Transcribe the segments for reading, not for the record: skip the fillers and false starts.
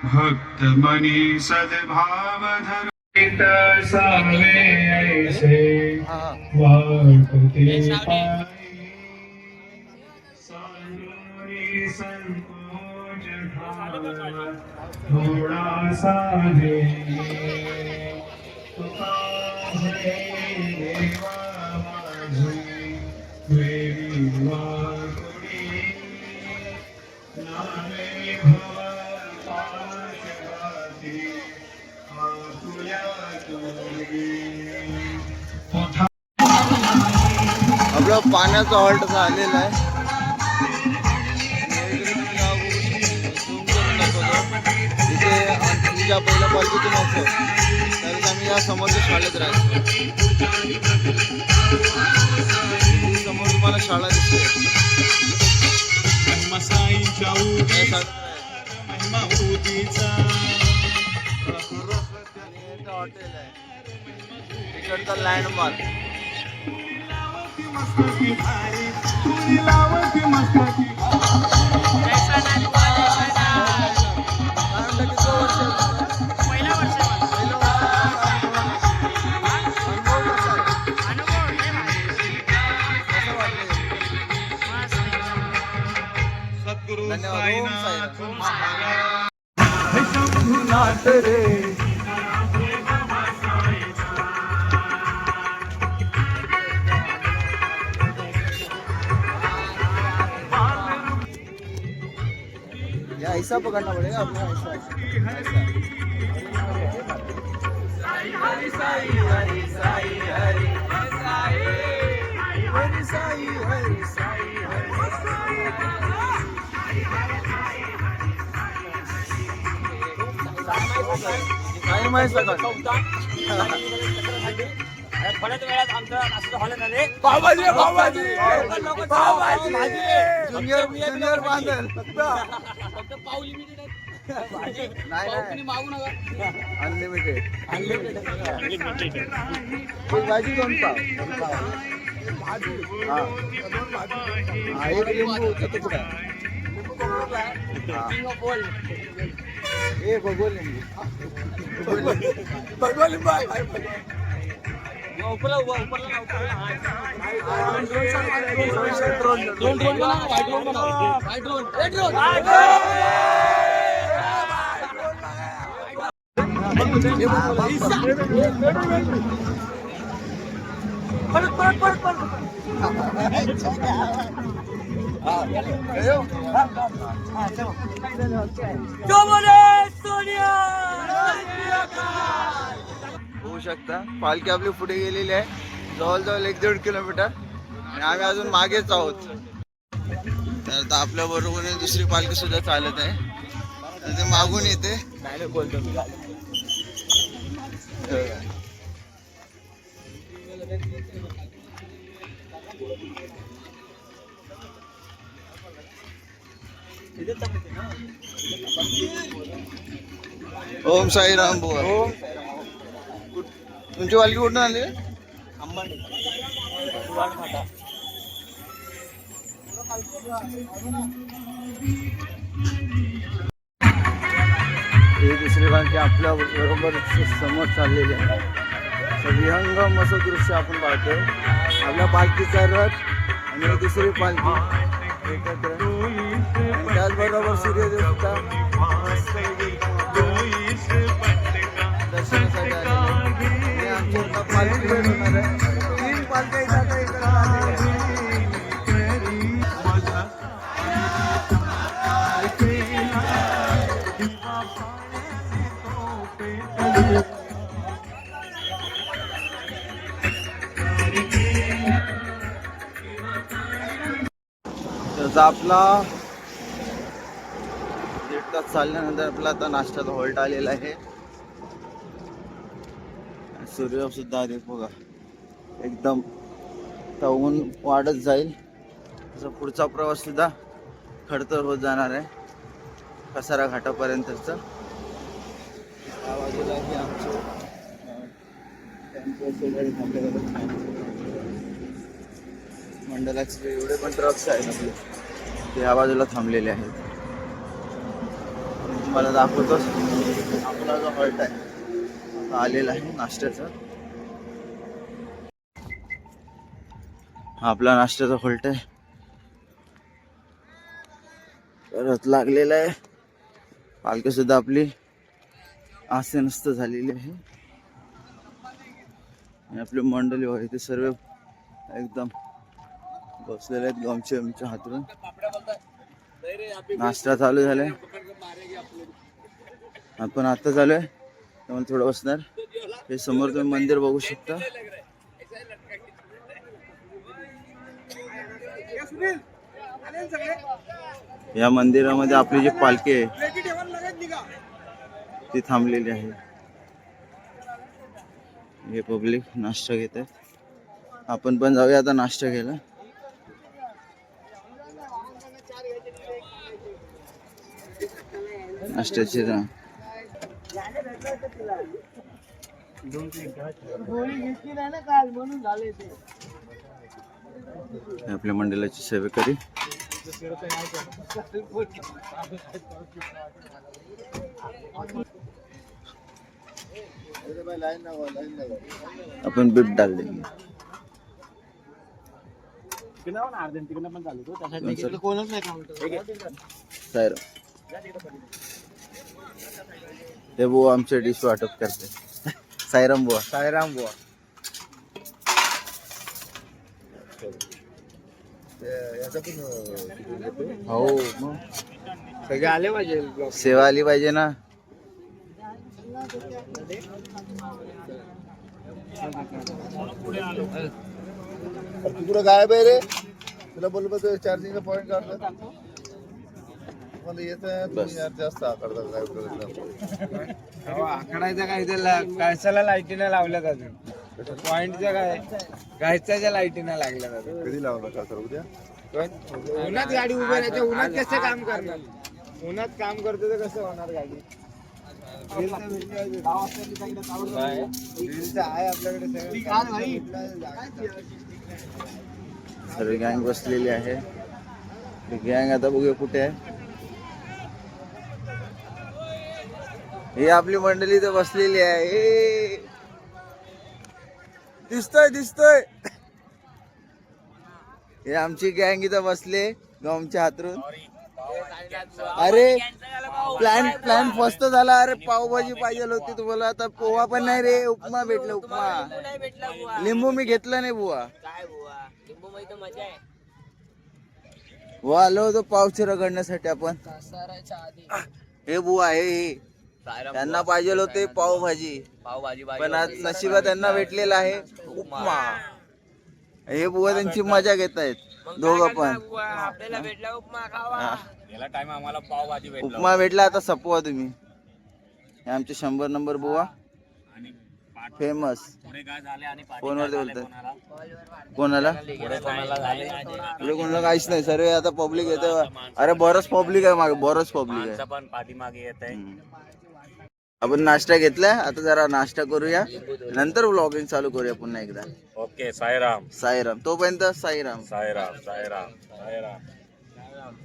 भक्त मनी सद्भाव धरित सावे ऐसे वाटते पायी सानुरी संकोच भाव थोड़ा सा है तुका है देवा माझी वेरी वाकुडी नामे भव पाशवाती आकुल्या तुरी आपलं पाण्याचा हॉल्ट झालेला आहे. इथे ज्या पहिल्या पालखीतून असतो त्यावेळेस आम्ही या समोरच्या शाळेत राहतो. समोर तुम्हाला शाळा दिसते. हॉटेल आहे तिकडचा लँडमार्क. ऐसा पकड़ना पड़ेगा अपना ऐसा. हरि साई हरि साई हरि साई हरि साई हरि साई टाइम आहे सगळं. थोड्याच वेळात आमचं असं झालं ना रे. पावभाजी ज्युनियर बांधल फक्त पाव लिमिटेड आहे. नाही मागू नका. अनलिमिटेड. भाजी 2 पाव. हा एक लिंबू होतं कुठं. हे भगवा लिंबू होऊ शकता. पालखी आपली पुढे गेलेली आहे जवळजवळ 1-1.5 किलोमीटर आणि आम्ही अजून मागेच आहोत. तर आता आपल्या बरोबर दुसरी पालखी सुद्धा चालत आहे. ते मागून येते. ओम साईराम बुवा. तुमची पालखी कुठून आली. ही दुसरी पालखी आपल्या बरोबर समोर चाललेली आहे. विहंगम असं दृश्य आपण पाहतोय. आपल्या पालखीचा रथ आणि दुसरी पालखी एकत्र आणि त्याचबरोबर सूर्यदेव सुद्धा दर्शनासाठी आलेले. आमच्या पालखी भेट होणार आहे. 3 पालख्या इथे इकडे आलेल्या त्याचा आपला 1.5 तास चालल्यानंतर आपला आता नाश्त्याचा हॉल्ट आलेला आहे. सूर्य सुद्धा आले बघा. एकदम ऊन वाढत जाईल तसा पुढचा प्रवास सुद्धा खडतर होत जाणार आहे कसारा घाटापर्यंतचा. या बाजूला हे आमचे मंडळाचे एवढे पण ट्रक्स आहेत आपले ते या बाजूला थांबलेले आहेत. तुम्हाला दाखवतोच. आपला जो हॉल्ट आहे आलेला आहे नाश्त्याचा. आपला नाश्त्याचा हॉल्ट आहे परत लागलेला आहे. पालखी सुद्धा आपली आसनस्थ झालेली आहे आणि आपली मंडळी आहे ते सर्व एकदम बसलेले आहेत गावचे आमच्या हातरून. नाश्ता चालू झालाय. आपण आता चालूय त्यामुळे थोडं बसणार. हे समोर तुम्ही मंदिर बघू शकता. या मंदिरामध्ये आपली जी पालखी आहे ती थांबलेली आहे. हे पब्लिक नाश्ता घेत आहेत. आपण पण जाऊया आता नाश्ता घ्यायला. नाश्त्याची आपल्या मंडळाची सेवेकरी. अपन बीप डाल देंगे. ते बुवा आमचे डिश वाटप करते. साईराम बुवा. साईराम बुवा. हो मग सगळे आले पाहिजे. सेवा आली पाहिजे ना. कुठं गायब आहे रे? तुला बोललो चार्जिंगचा पॉईंट काढतो. मला येत जास्त आकडतात आकडायचं काय त्याला कायसाला लाईटीने लावल्यात अजून. पॉईंटच्या काय गायच्या लाईटीने लागल्या जातात. कधी लावलं का सर? उद्या उन्हात गाडी उभी राहायची. उन्हात कसं काम करणार? उन्हात काम करतो तर कसं होणार गाडी? आहे आपल्याकडे सर्व गँग बसलेली आहे. गँग आता बघूया कुठे आहे. ही आपली मंडळी तर बसलेली आहे. दिसतोय दिसतोय. हे आमची गँग इथं बसले गावच्या हातरून. अरे प्लॅन फस्त झाला. अरे पावभाजी पाहिजे होती तुम्हाला. आता पोहा पण नाही रे. उपमा भेटला. उपमा लिंबू मी घेतला नाही बुवा. बुवा आलो होतो पावचे रगडण्यासाठी आपण. हे बुवा आहे त्यांना पाहिजे होते पावभाजी. पण आज नशिबा त्यांना भेटलेला आहे उपमा. हे बुवा त्यांची मजा घेत आहेत दोघं पण. आपल्याला भेटला उपमा खावा. उपमा भेटला. आता सपवा तुम्ही. हे आमचे 100 नंबर बुवा फेमस. फोनवरती बोलतात. कोणाला पुढे कोणाला काहीच नाही. सर्व आता पब्लिक येतं. अरे बरंच पब्लिक आहे मागे. बरंच पब्लिक आहे. आपण नाश्ता घेतलाय. आता जरा नाश्ता करूया नंतर व्लॉगिंग चालू करूया पुन्हा एकदा. ओके. साईराम. साईराम. तोपर्यंत साईराम. साईराम. साईराम.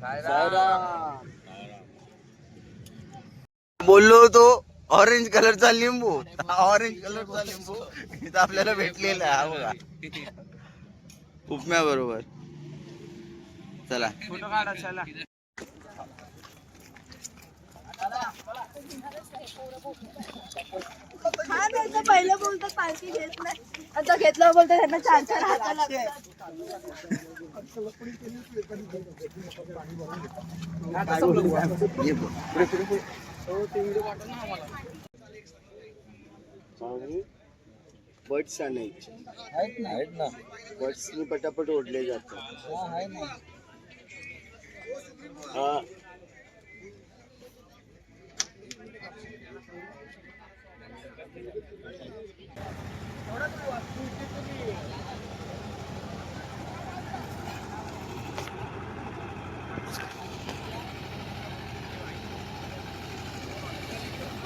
साईराम. बोललो होतो ऑरेंज कलरचा लिंबू. ऑरेंज कलरचा लिंबू इथं आपल्याला भेटलेला आहे. हा बघा उपम्या बरोबर. चला फोटो काढा. चला. हा त्यांचं पहिलं बोलतो पालखी घेत नाही. आता घेतलं बोलतो त्यांना 4-4 हात लागतात. बर्ड्स आहेत ना. बर्ड्स पटापट ओढले जातात. हा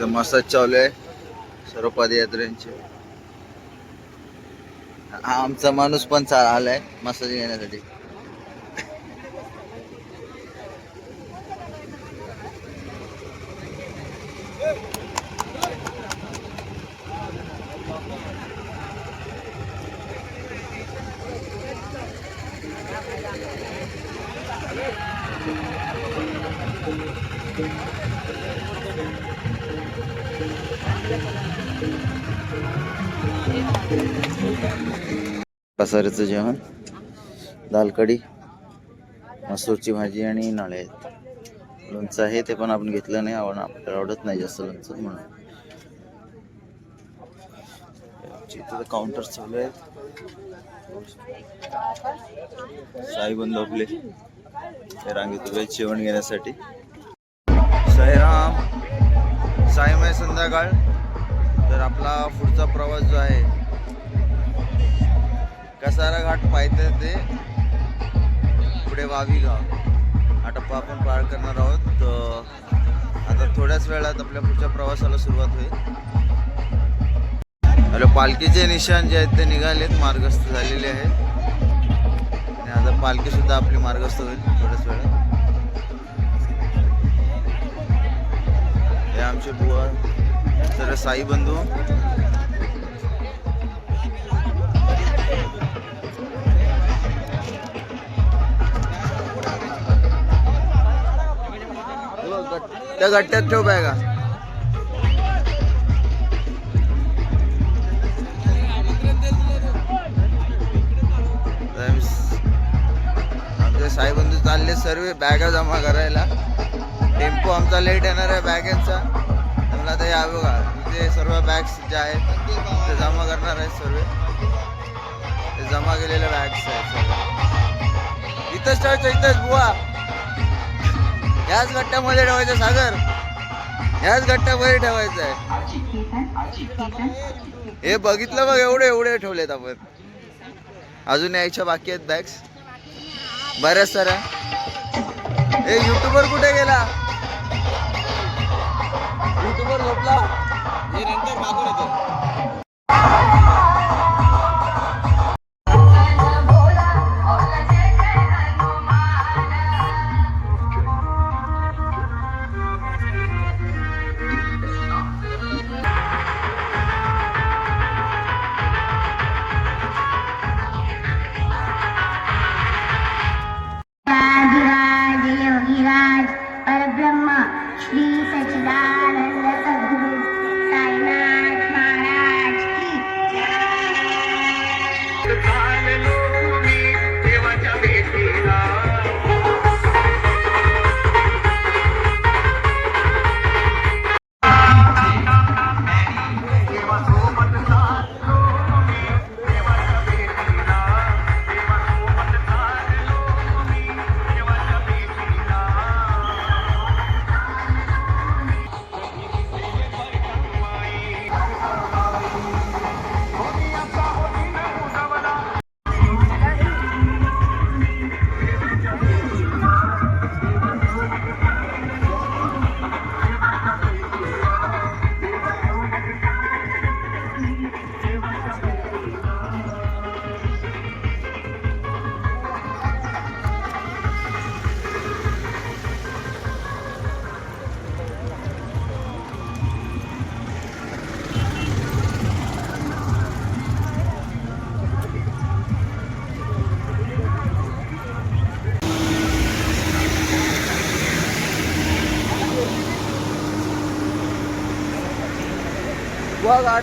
मसाज चालू आहे सर्व पदयात्र्यांचे. हा आमचा माणूस पण आलाय मसाज घेण्यासाठी. पसाऱ्याचं जेवण, दाल कढी, मसूरची भाजी आणि नळे आहेत. लोणचं आहे ते पण आपण घेतलं नाही, आपल्याला आवडत नाही जास्त लोणचं म्हणून. इथं काउंटर चालू आहेत. साई बंधू आपले ते रांगेत उभे जेवण घेण्यासाठी. साईराम, साईमय संध्याकाळ. तर आपला पुढचा प्रवास जो आहे कसारा घाट पायथ्या ते पुढे वावी गाव हा टप्पा आपण पार करणार आहोत. आता थोड्याच वेळात आपल्या पुढच्या प्रवासाला सुरुवात होईल. हॅलो, पालखीचे निशाण जे आहेत ते निघालेत, मार्गस्थ झालेले आहेत. आणि आता पालखी सुद्धा आपली मार्गस्थ होईल थोड्याच वेळात. हे आमचे बुवा तर साई बंधू. त्या गट्ट्यात ठेव बॅगा. आमचे साईबंधू चालले सर्व बॅगा जमा करायला. टेम्पो आमचा लेट येणार आहे बॅगांचा. मला आता या बघा इथे सर्व बॅग्स जे आहेत ते जमा करणार आहेत. सर्व ते जमा केलेल्या बॅग्स आहेत सर्व. इथंच ठेवायचं, इथंच बुवा. याच गट्ट्यामध्ये ठेवायचं सागर, याच गट्ट्यामध्ये ठेवायचं आहे. हे बघितलं बघ, एवढे एवढे ठेवलेत आपण. अजून यायच्या बाकी आहेत बॅग्स बऱ्याच साऱ्या. हे युट्यूबर कुठे गेला? युट्यूबर झोपला. हे नंतर मागून येतो.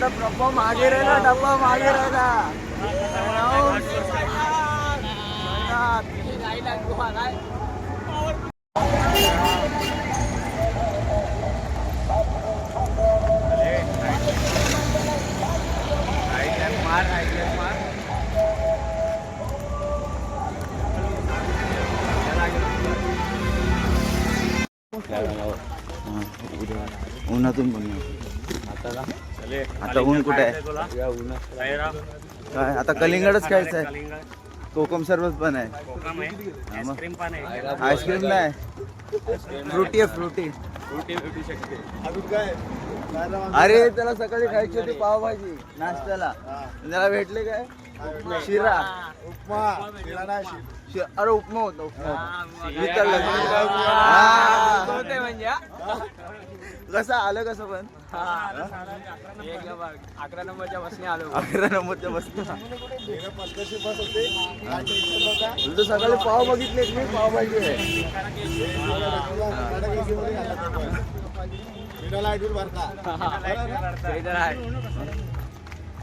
डब्बा मागे राहिला, डब्बा मागे राहिला. उन्हातून बनवतो. आता ऊन कुठे आहे? काय आता कलिंगडच खायचं आहे. कोकम सरबत पण आहे. आईस्क्रीम नाही, फ्रुटी आहे. फ्रुटी अरे त्याला सकाळी खायची होती पावभाजी नाश्त्याला. त्याला भेटले काय? शिरा, उपमा. अरे उपमा होता. कसं आलं कसं पण 11 नंबरच्या बसने आलो. 11 नंबरच्या बसने तुझं सकाळी पाव बघितले मी. पावभाजी आहे.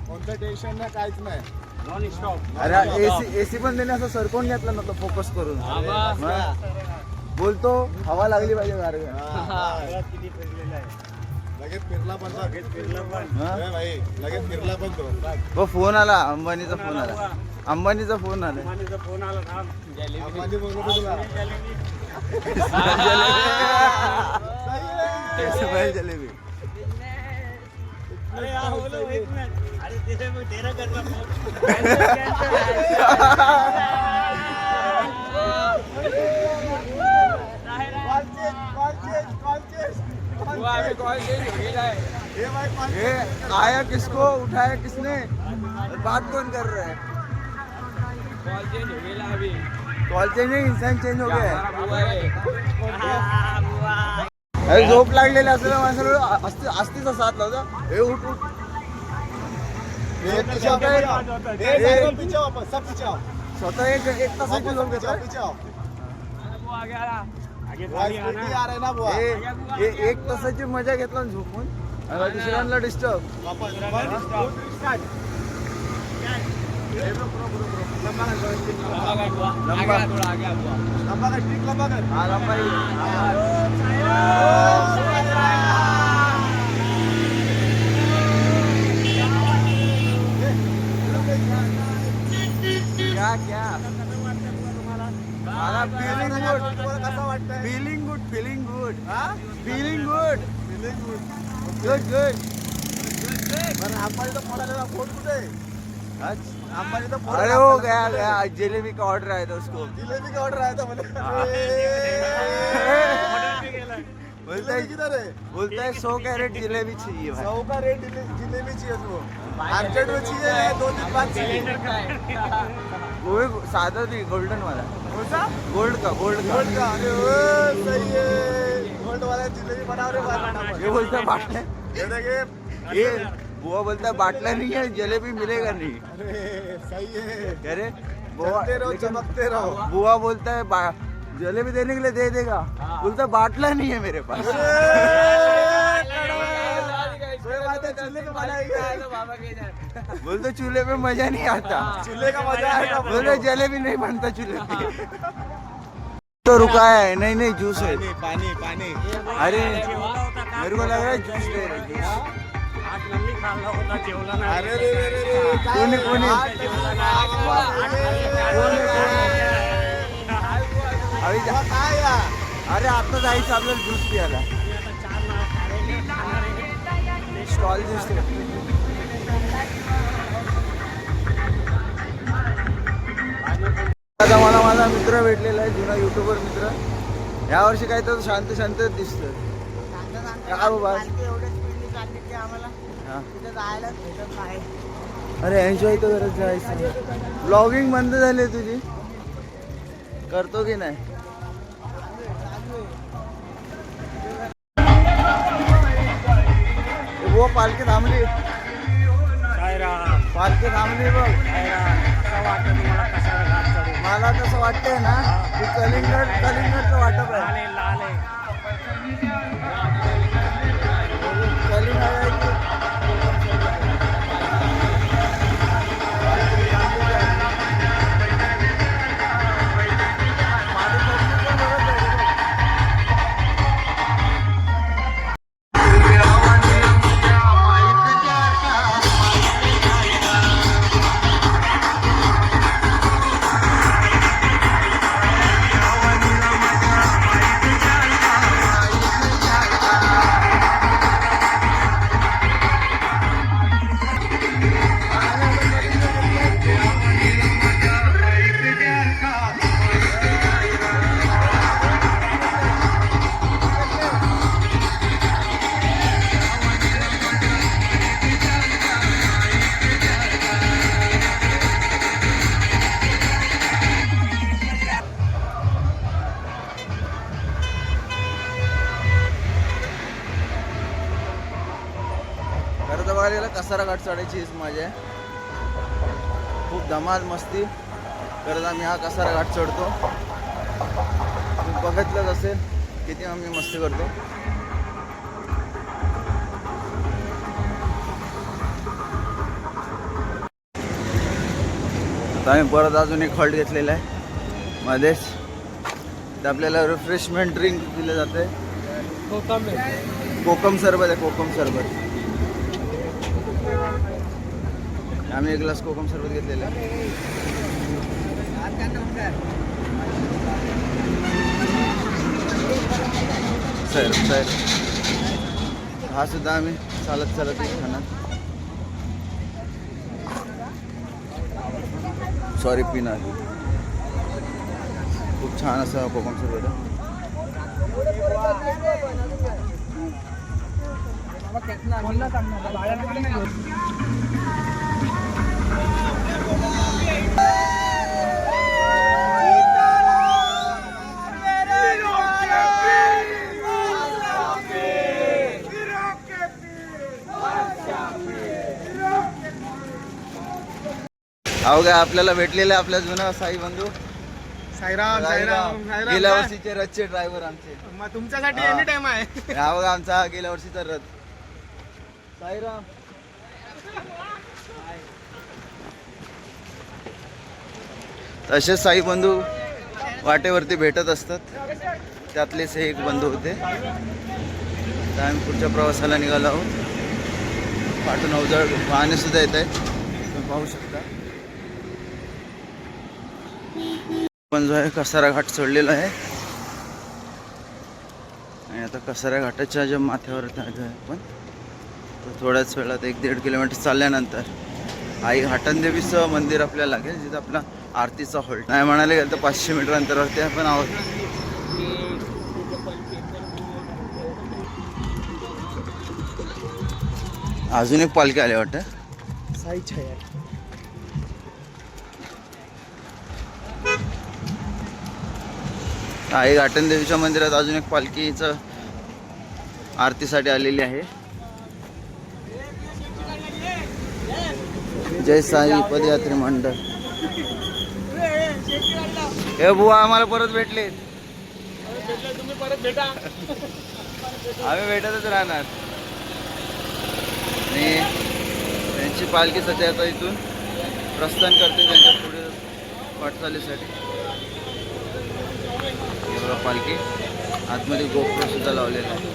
कोणतं टेन्शन नाही, काहीच नाही. अरे एसी पण त्याने असं सरकवून घेतला ना तो फोकस करून. मग बोलतो हवा लागली पाहिजे गारव्या. लगेच फिरला पण लगेच फिरला पण तो. हो फोन आला अंबानीचा फोन आला. अंबानीचा फोन आला. अंबानी बोलतो तुला. जलेबी ये आया किसको उठाया किसने बात कौन कर रहा है. कॉल चेंज नहीं इंसान चेंज हो गया है. अरे झोप लागलेली असलेल्या माणसाला असतीचा साथ लावता. हे उठ उठ स्वतः एक तासाची झोप घेतो. एक तासाची मजा घेतला ना झोपून आणि दुसऱ्यांना डिस्टर्ब. क्या क्या मला फिलिंग गुड. कसं वाटतं? Feeling good feeling good feeling good good good. अंबानीचा फोन आलेला. फोन कुठे? अंबानीचा फोन. अरे हो गया गया जलेबी का ऑर्डर आया था उसको. जलेबी का ऑर्डर आया था बोलता है 100 कैरेट जलेबी चाहिए भाई. 100 का रेट जलेबी चाहिए उसको. 100 में चाहिए 2 दिन बाद चाहिए. वो साधा थी गोल्डन वाला. गोल्ड का अरे सही है. गोल्ड वाला जलेबी बनाओ रे. ये बोलता है बाटला. ये बुआ बोलता है बाटला नहीं है जलेबी मिलेगा नहीं. अरे सही है. कह रे बुआ चमकते रहो. बुआ बोलता है जलेबी देने के लिए दे देगा. बोलता बाटला नहीं है मेरे पास. बोलते चूल्हे पे मजा नहीं आता. चूल्हे का मजा आएगा. बोलते जलेबी नहीं बनता चूल्हे पे. तो रुका है. नहीं जूस है. पानी पानी. अरे मेरे को लग रहा है जूस दे रहे. अरे रे कोणी अरे आता जायचं आपल्याला ज्यूस पियाला. Stall juice. आता मला माझा मित्र भेटलेला आहे जुना युट्यूबर मित्र. यावर्षी काय तर शांत शांत दिसतोय. का बाबा अरे एन्जॉय तर करत जायचं. ब्लॉगिंग बंद झाली तुझी. करतो की नाही. वो पालखी थांबली. पालखी थांबली बघ. मला तसं वाटतंय ना की कलिंगडचं वाटप आहे. कसारा घाट चढायची हीच मजा आहे. खूप धमाल मस्ती करत आम्ही हा कसारा घाट चढतो. बघितलंच असेल किती आम्ही मस्ती करतो. आम्ही परत अजून एक हॉल्ट घेतलेला आहे मध्येच. तर आपल्याला रिफ्रेशमेंट ड्रिंक दिलं जाते. कोकम सरबत आहे, कोकम सरबत. आम्ही एक ग्लास कोकम सरबत घेतलेला आहे. सर हा सुद्धा आम्ही चालत खाणार. सॉरी पिणार. खूप छान असं कोकम सरबत आहे. अवघा आपल्याला भेटलेले आपल्या जुना साई बंधू साईराम गेल्या वर्षीचे रथचे ड्रायव्हर आमचे. तुमच्यासाठी एनी टाइम आहे. हा बघा आमचा गेल्या वर्षीचा रथ. साईराम. तसेच साई बंधू वाटेवरती भेटत असतात. त्यातलेच हे एक बंधू होते. तर आम्ही पुढच्या प्रवासाला निघालो आहोत. पाठून अवजड वाहने सुद्धा येत आहेत, तुम्ही पाहू शकता. पण जो आहे कसारा घाट चढलेला आहे आणि आता कसारा घाटाच्या ज्या माथ्यावर आहे आपण, तर थोड्याच वेळात 1-1.5 किलोमीटर चालल्यानंतर आई घाटनदेवीचं मंदिर आपल्याला लागेल, जिथं आपला आरतीचा हॉल्ट नाही म्हणाले गेलं तर 500 मीटर अंतरावरती आपण आहोत. अजून एक पालखी आली वाटतं. साई छाया. आई घाटनदेवीच्या मंदिरात अजून एक पालखीचं आरतीसाठी आलेली आहे. जय साई पदयात्री मंडळ. हे बुवा आम्हाला परत भेटले. तुम्ही परत भेटा. आम्ही भेटतच राहणार. आणि त्यांची पालखी सध्या आता इथून प्रस्थान करते त्यांच्या पुढे वाटचालीसाठी. पालखी आतमध्ये गोप्रो सुद्धा लावलेला आहे.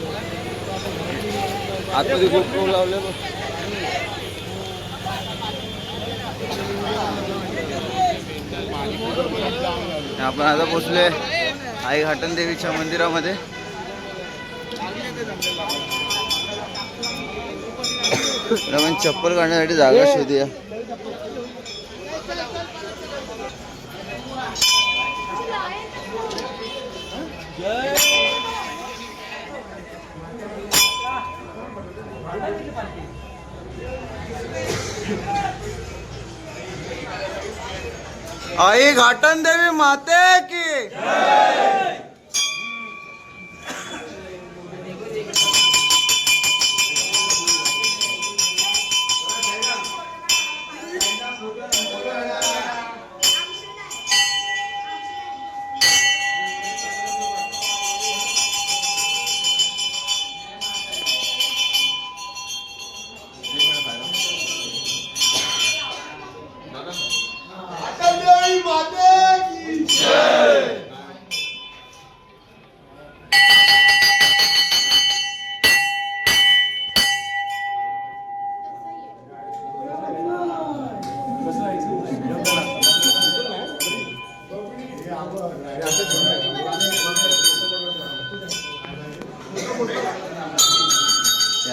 आतमध्ये गोप्रो लावलेलो. आपण आता पोचलोय आई घाटनदेवीच्या मंदिरामध्ये. आपण चप्पल काढण्यासाठी जागा शोधूया. आई घाटनदेवी माते की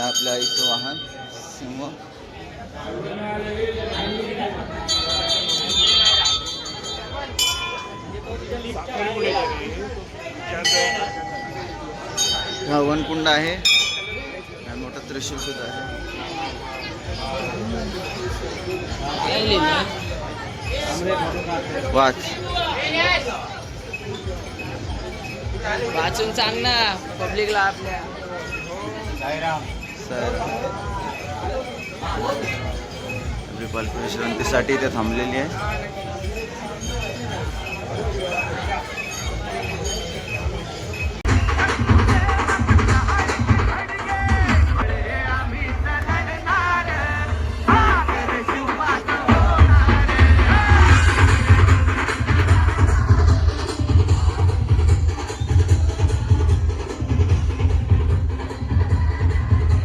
आपल्या आईचं वाहन सिंह. हा वनकुंड आहे आणि मोठा त्रिशूल सुद्धा आहे. वाचून सांग ना पब्लिकला आपल्या. आपली पालखी विश्रांतीसाठी इथे थांबलेली आहे.